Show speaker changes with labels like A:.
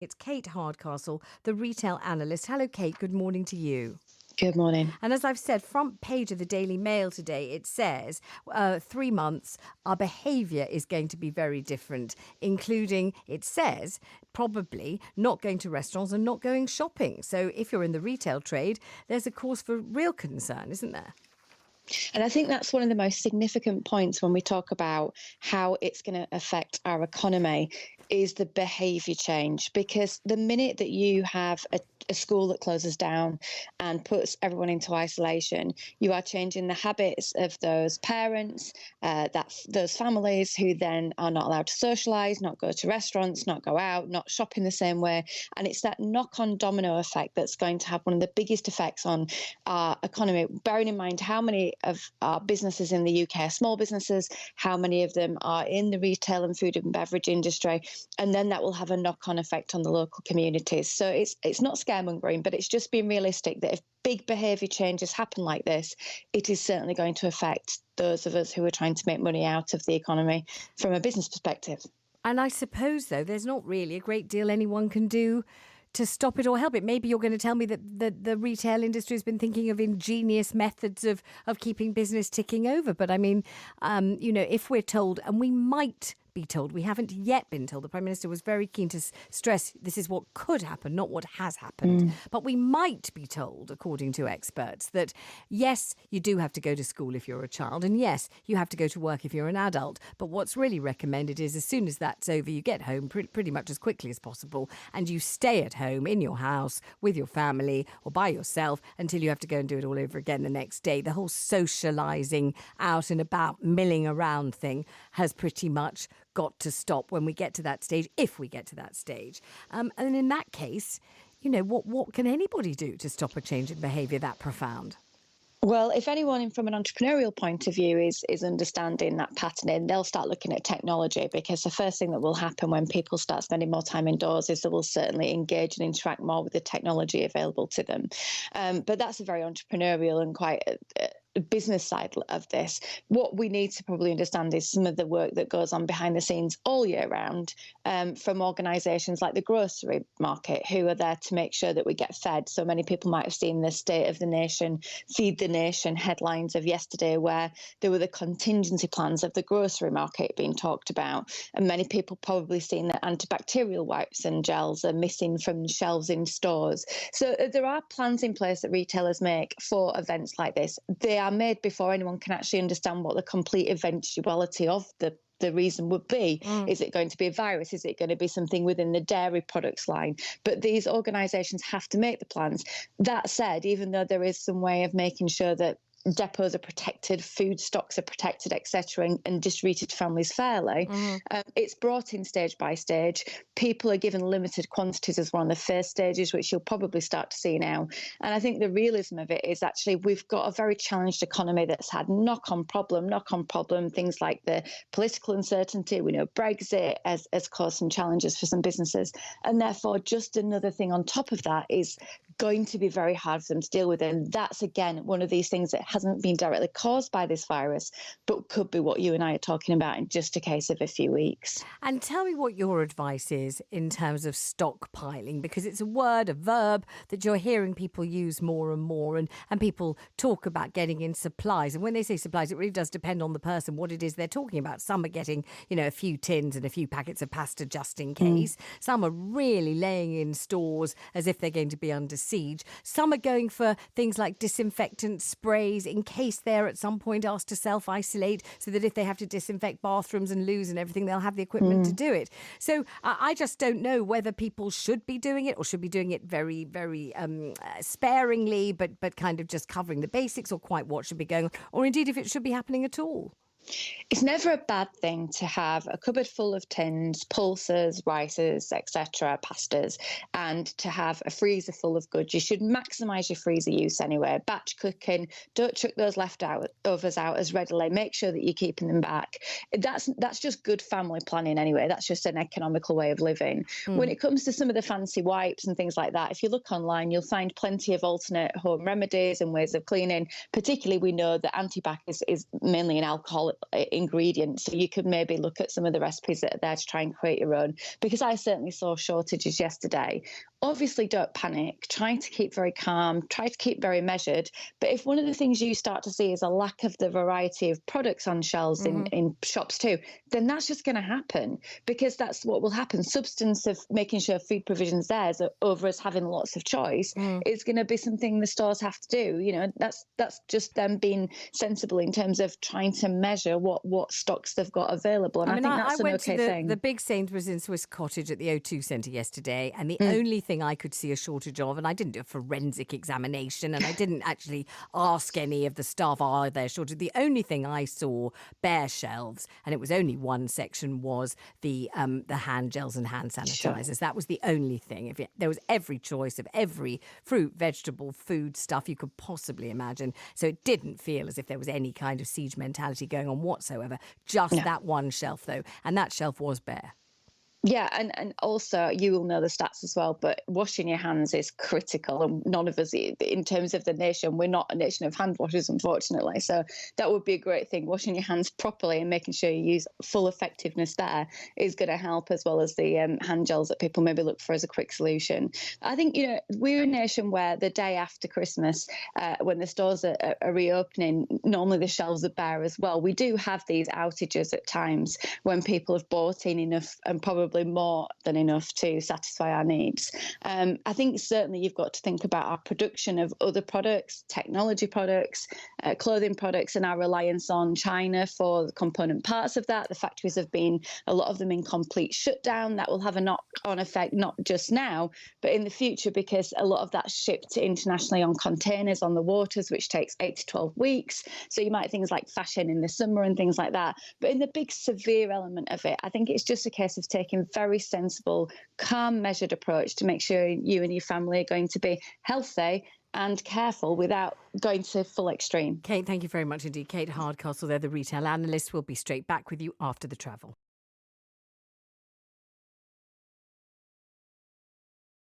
A: It's Kate Hardcastle, the retail analyst. Hello, Kate. Good morning to you.
B: Good morning.
A: And as I've said, front page of the Daily Mail today, it says 3 months, our behaviour is going to be very different, including, it says, probably not going to restaurants and not going shopping. So if you're in the retail trade, there's a cause for real concern, isn't there?
B: And I think that's one of the most significant points when we talk about how it's going to affect our economy is the behaviour change. Because the minute that you have a school that closes down and puts everyone into isolation, you are changing the habits of those parents, those families who then are not allowed to socialise, not go to restaurants, not go out, not shop in the same way. And it's that knock-on domino effect that's going to have one of the biggest effects on our economy, bearing in mind how many of our businesses in the UK are small businesses, how many of them are in the retail and food and beverage industry, and then that will have a knock-on effect on the local communities. So it's not scaremongering, but it's just being realistic that if big behaviour changes happen like this, it is certainly going to affect those of us who are trying to make money out of the economy from a business perspective.
A: And I suppose, though, there's not really a great deal anyone can do to stop it or help it. Maybe you're going to tell me that the retail industry has been thinking of ingenious methods of keeping business ticking over. But I mean, if we're told, and we might be told, we haven't yet been told, the Prime Minister was very keen to stress this is what could happen, not what has happened. But we might be told, according to experts, that yes, you do have to go to school if you're a child, and yes, you have to go to work if you're an adult. But what's really recommended is as soon as that's over, you get home pretty much as quickly as possible, and you stay at home in your house with your family or by yourself until you have to go and do it all over again the next day. The whole socialising out and about, milling around thing has pretty much got to stop when we get to that stage, if we get to that stage. And in that case, what can anybody do to stop a change in behaviour that profound?
B: Well, if anyone from an entrepreneurial point of view is understanding that patterning, they'll start looking at technology, because the first thing that will happen when people start spending more time indoors is they will certainly engage and interact more with the technology available to them. But that's a very entrepreneurial and quite business side of this. What we need to probably understand is some of the work that goes on behind the scenes all year round from organisations like the grocery market, who are there to make sure that we get fed. So many people might have seen the State of the Nation, Feed the Nation headlines of yesterday, where there were the contingency plans of the grocery market being talked about. And many people probably seen that antibacterial wipes and gels are missing from shelves in stores. So there are plans in place that retailers make for events like this. They are made before anyone can actually understand what the complete eventuality of the reason would be. Is it going to be a virus? Is it going to be something within the dairy products line? But these organisations have to make the plans. That said, even though there is some way of making sure that depots are protected, food stocks are protected, etc., and distributed to families fairly, it's brought in stage by stage. People are given limited quantities as one of the first stages, which you'll probably start to see now. And I think the realism of it is actually we've got a very challenged economy that's had knock-on problem, things like the political uncertainty. We know Brexit has caused some challenges for some businesses. And therefore, just another thing on top of that is going to be very hard for them to deal with. And that's, again, one of these things that hasn't been directly caused by this virus, but could be what you and I are talking about in just a case of a few weeks.
A: And tell me what your advice is in terms of stockpiling, because it's a word, a verb that you're hearing people use more and more, and people talk about getting in supplies. And when they say supplies, it really does depend on the person, what it is they're talking about. Some are getting, a few tins and a few packets of pasta just in case. Some are really laying in stores as if they're going to be under siege. Some are going for things like disinfectant sprays in case they're at some point asked to self-isolate, so that if they have to disinfect bathrooms and loos and everything, they'll have the equipment to do it. So I just don't know whether people should be doing it or should be doing it very, very sparingly, but kind of just covering the basics, or quite what should be going on, or indeed if it should be happening at all.
B: It's never a bad thing to have a cupboard full of tins, pulses, rices, etc., pastas, and to have a freezer full of goods. You should maximise your freezer use anyway. Batch cooking, don't chuck those leftovers out as readily. Make sure that you're keeping them back. That's just good family planning anyway. That's just an economical way of living. When it comes to some of the fancy wipes and things like that, if you look online, you'll find plenty of alternate home remedies and ways of cleaning. Particularly, we know that antibac is mainly an alcohol ingredients. So you could maybe look at some of the recipes that are there to try and create your own, because I certainly saw shortages yesterday. Obviously, don't panic. Try to keep very calm. Try to keep very measured. But if one of the things you start to see is a lack of the variety of products on shelves in shops too, then that's just going to happen, because that's what will happen. Substance of making sure food provision's there over us having lots of choice is going to be something the stores have to do. You know, that's just them being sensible in terms of trying to measure what stocks they've got available. And I think that's an okay thing.
A: I went to the big Sainsbury's in Swiss Cottage at the O2 Centre yesterday, and the only thing I could see a shortage of, and I didn't do a forensic examination, and I didn't actually ask any of the staff, are there shortages? The only thing I saw bare shelves, and it was only one section, was the hand gels and hand sanitizers. Sure. That was the only thing. There was every choice of every fruit, vegetable, food stuff you could possibly imagine. So it didn't feel as if there was any kind of siege mentality going on whatsoever. Just that one shelf, though, and that shelf was bare.
B: Yeah, and also you will know the stats as well, but washing your hands is critical. And none of us, in terms of the nation, we're not a nation of hand washers, unfortunately. So that would be a great thing. Washing your hands properly and making sure you use full effectiveness there is going to help, as well as the hand gels that people maybe look for as a quick solution. I think, you know, we're a nation where the day after Christmas, when the stores are reopening, normally the shelves are bare as well. We do have these outages at times when people have bought in enough, and probably more than enough, to satisfy our needs. I think certainly you've got to think about our production of other products, technology products, clothing products, and our reliance on China for the component parts of that. The factories have been, a lot of them, in complete shutdown. That will have a knock-on effect, not just now, but in the future, because a lot of that's shipped internationally on containers on the waters, which takes 8 to 12 weeks. So you might have things like fashion in the summer and things like that. But in the big severe element of it, I think it's just a case of taking very sensible, calm, measured approach to make sure you and your family are going to be healthy and careful without going to full extreme.
A: Kate, thank you very much indeed. Kate Hardcastle, they're the retail analyst. We'll be straight back with you after the travel.